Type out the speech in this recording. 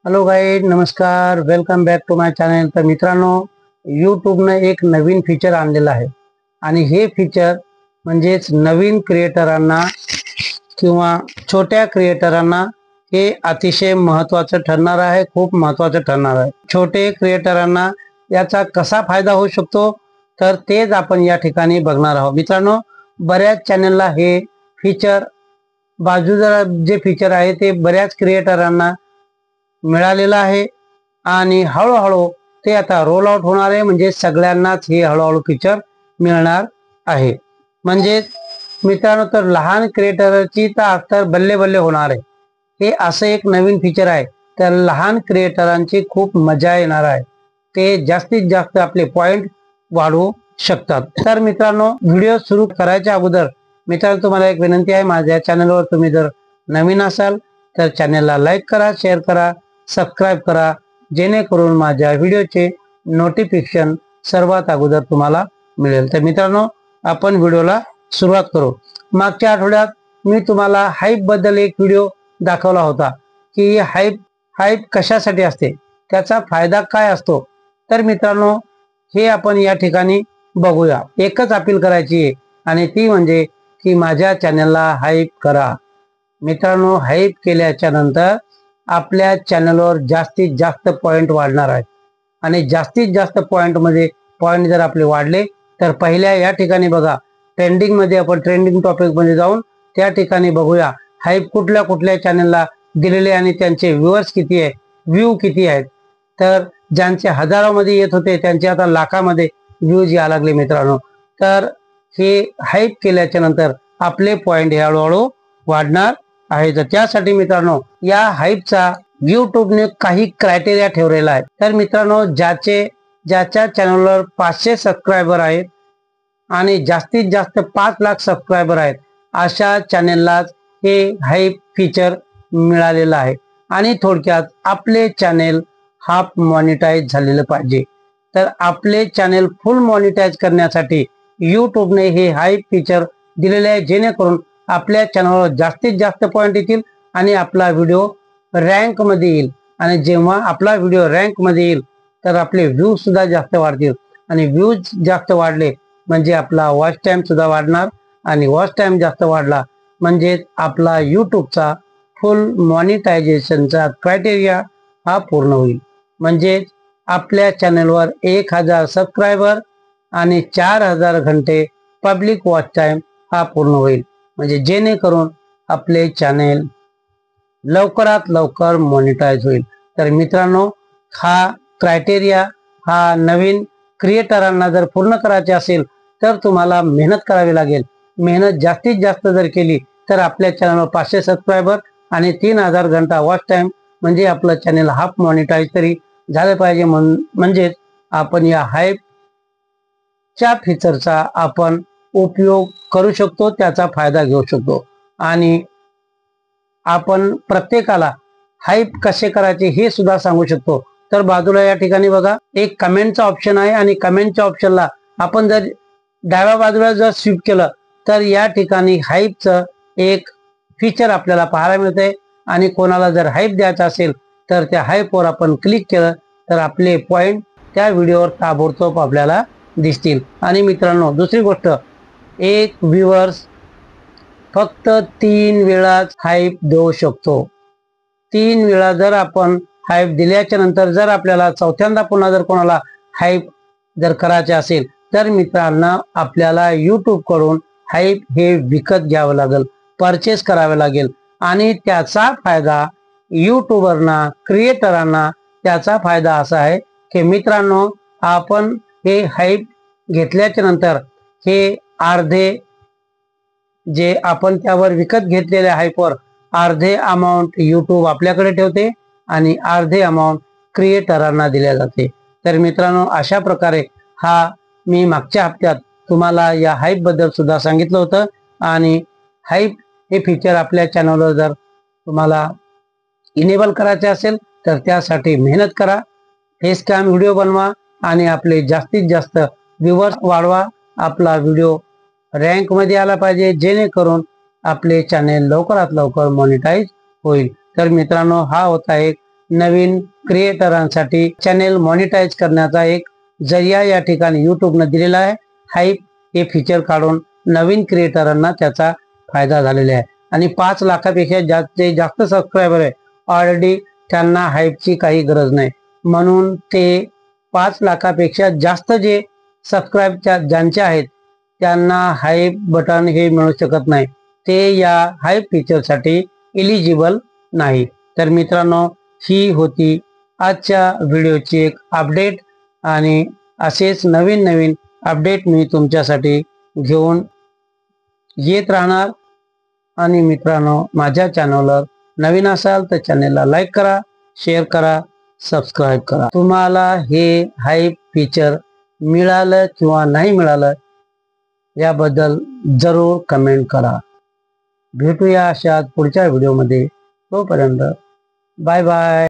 Hello guide, नमस्कार, welcome back to my channel. तर मित्रांनो, यूट्यूबने एक नवीन फीचर आणलेलं आहे आणि हे फीचर म्हणजेच नवीन क्रिएटरांना किंवा छोट्या क्रिएटरांना हे अतिशय महत्त्वाचं ठरणार आहे, खूप महत्त्वाचं ठरणार आहे। छोटे क्रिएटरांना याचा कसा फायदा होऊ शकतो तर तेच आपण या ठिकाणी बघणार आहोत। मित्रांनो, बऱ्याच चॅनलला हे फीचर बाजूला जे फीचर आहे ते बऱ्याच क्रिएटरांना मिळालेला आहे आणि हळूहळू ते आता रोल आउट होणार आहे। म्हणजे सगळ्यांनाच हे हळूहळू फीचर मिळणार आहे। म्हणजे मित्रांनो, तर लहान क्रिएटरची तर बल्ले बल्ले होणार आहे। हे असं एक नवीन फीचर आहे, तर लहान क्रिएटरांची खूप मजा येणार आहे। ते जास्तीत जास्त आपले पॉइंट वाढवू शकतात। तर मित्रांनो, व्हिडिओ सुरू करायच्या अगोदर मित्रांनो तुम्हाला एक विनंती आहे, माझ्या चॅनलवर तुम्ही जर नवीन असाल तर चॅनलला लाईक करा, शेअर करा, सबस्क्राइब करा, जेणेकरून माझ्या व्हिडिओचे नोटिफिकेशन सर्वात अगोदर तुम्हाला मिळेल। तर मित्रांनो, आपण व्हिडिओला सुरुवात करू। मागच्या आठवड्यात मी तुम्हाला हाईप बद्दल एक व्हिडिओ दाखवला होता की हाईप कशासाठी असते, त्याचा फायदा काय असतो। तर मित्रांनो, हे आपण या ठिकाणी बघूया। एकच अपील करायची आहे आणि ती म्हणजे की माझ्या चॅनलला हाईप करा। मित्रांनो, हाईप केल्याच्या नंतर आपल्या चॅनलवर जास्तीत जास्त पॉइंट वाढणार आहेत आणि जास्तीत जास्त पॉइंट जर आपले वाढले तर पहिल्या या ठिकाणी बघा, ट्रेंडिंग मध्ये आपण ट्रेंडिंग टॉपिक मध्ये जाऊन त्या ठिकाणी बघूया हाईप कुठल्या कुठल्या चॅनलला दिलेले आणि त्यांचे व्ह्यूअर्स किती आहे, व्ह्यू किती आहेत। तर ज्यांचे हजारामध्ये येत होते त्यांचे आता लाखामध्ये व्ह्यूज यायला लागले मित्रांनो। तर हे हाईप केल्याच्या नंतर आपले पॉइंट हे हळूहळू वाढणार आहे। तर त्यासाठी मित्रांनो, या हाईपचा यूट्यूबने काही क्रायटेरिया ठेवलेला आहे। तर मित्रांनो, ज्याच्या चॅनलवर 500 सबस्क्रायबर आहेत आणि जास्तीत जास्त 5 लाख सबस्क्रायबर आहेत, अशा चॅनलला हे हाईप फीचर मिळालेलं आहे। आणि थोडक्यात आपले चॅनल हाफ मॉनिटाईज झालेलं पाहिजे। तर आपले चॅनल फुल मॉनिटाईज करण्यासाठी यूट्यूबने हे हाईप फीचर दिलेले आहे, जेणेकरून आपल्या चॅनलवर जास्तीत जास्त पॉइंट येतील आणि आपला व्हिडिओ रँक मध्ये येईल। आणि जेव्हा आपला व्हिडिओ रँक मध्ये येईल तर आपले व्ह्यूज सुद्धा जास्त वाढतील आणि व्ह्यूज जास्त वाढले म्हणजे आपला वॉच टाइम सुद्धा वाढणार आणि वॉच टाइम जास्त वाढला म्हणजे आपला यूट्यूबचा फुल मॉनिटायझेशनचा क्रायटेरिया हा पूर्ण होईल। म्हणजे आपल्या चॅनलवर 1000 सबस्क्रायबर आणि 4000 घंटे पब्लिक वॉच टाइम हा पूर्ण होईल। म्हणजे जेणेकरून आपले चॅनल लवकरात लवकर मॉनिटाईज होईल। तर मित्रांनो, हा क्रायटेरिया हा नवीन क्रिएटरांना जर पूर्ण करायचे असेल तर तुम्हाला मेहनत करावी लागेल। मेहनत जास्तीत जास्त जर केली तर आपल्या चॅनलवर 500 सबस्क्रायबर आणि 3000 घंटा वॉच टाइम म्हणजे आपलं चॅनल हाफ मॉनिटाईज तरी झालं पाहिजे। म्हणजेच आपण या हाईपच्या फीचरचा आपण उपयोग करू शकतो, त्याचा फायदा घेऊ शकतो। आणि आपण प्रत्येकाला हाईप कसे करायचे हे सुद्धा सांगू शकतो। तर बाजूला या ठिकाणी बघा, एक कमेंटचा ऑप्शन आहे आणि कमेंटच्या ऑप्शनला आपण जर डाव्या बाजूला जर स्विप केलं तर या ठिकाणी हाईपचं एक फीचर आपल्याला पाहायला मिळते। आणि कोणाला जर हाईप द्यायचा असेल तर त्या हाईपवर आपण क्लिक केलं तर आपले पॉइंट त्या व्हिडिओवर ताबडतोब आपल्याला दिसतील। आणि मित्रांनो, दुसरी गोष्ट, एक व्ह्यूअर्स फक्त 3 वेळाच हाईप देऊ शकतो। 3 वेळा जर आपण हाईप दिल्याच्या नंतर जर आपल्याला चौथ्यांदा पुन्हा जर कोणाला हाईप जर करायचे असेल तर मित्रांनो, आपल्याला यूट्यूब कडून हाईप हे विकत घ्यावं लागेल, परचेस करावे लागेल। आणि त्याचा फायदा यूट्यूबरना, क्रिएटरांना त्याचा फायदा असा आहे की मित्रांनो, आपण हे हाईप घेतल्याच्या नंतर हे अर्धे जे आपण त्यावर विकत घेतलेल्या हाईपवर अर्धे अमाऊंट यूट्यूब आपल्याकडे ठेवते आणि अर्धे अमाऊंट क्रिएटरांना दिल्या जाते। तर मित्रांनो, अशा प्रकारे हा मी मागच्या हप्त्यात तुम्हाला या हाईप बद्दल सुद्धा सांगितलं होतं। आणि हाईप हे फीचर आपल्या चॅनलवर जर तुम्हाला इनेबल करायचे असेल तर त्यासाठी मेहनत करा, फेस कॅम व्हिडिओ बनवा आणि आपले जास्तीत जास्त व्ह्यूअर्स वाढवा। आपला व्हिडिओ रँक मध्ये आला पाहिजे, जेणेकरून आपले चॅनल लवकरात लवकर मॉनिटाईज होईल। तर मित्रांनो, हा होता एक नवीन क्रिएटरांसाठी चॅनेल मॉनिटाईज करण्याचा एक जरिया या ठिकाणी यूट्यूबनं दिलेला आहे। हाईप हे फीचर काढून नवीन क्रिएटरांना त्याचा फायदा झालेला आहे आणि 5 लाखापेक्षा जास्त सबस्क्रायबर आहे ऑलरेडी, त्यांना हाईपची काही गरज नाही, म्हणून ते 5 लाखापेक्षा जास्त जे सबस्क्राईब ज्यांचे आहेत त्यांना हाईप बटन हे मिळू शकत नाही, ते या हाईप फीचरसाठी एलिजिबल नाही। तर मित्रांनो, ही होती आजच्या व्हिडिओची एक अपडेट आणि असेच नवीन नवीन अपडेट मी तुमच्यासाठी घेऊन येत राहणार। आणि मित्रांनो, माझ्या चॅनलवर नवीन असाल तर चॅनलला लाईक करा, शेअर करा, सबस्क्राईब करा। तुम्हाला हे हाईप फीचर मिळालं किंवा नाही मिळालं याबद्दल जरूर कमेंट करा। भेटूया अशाच पुढच्या व्हिडिओमध्ये, तोपर्यंत बाय बाय।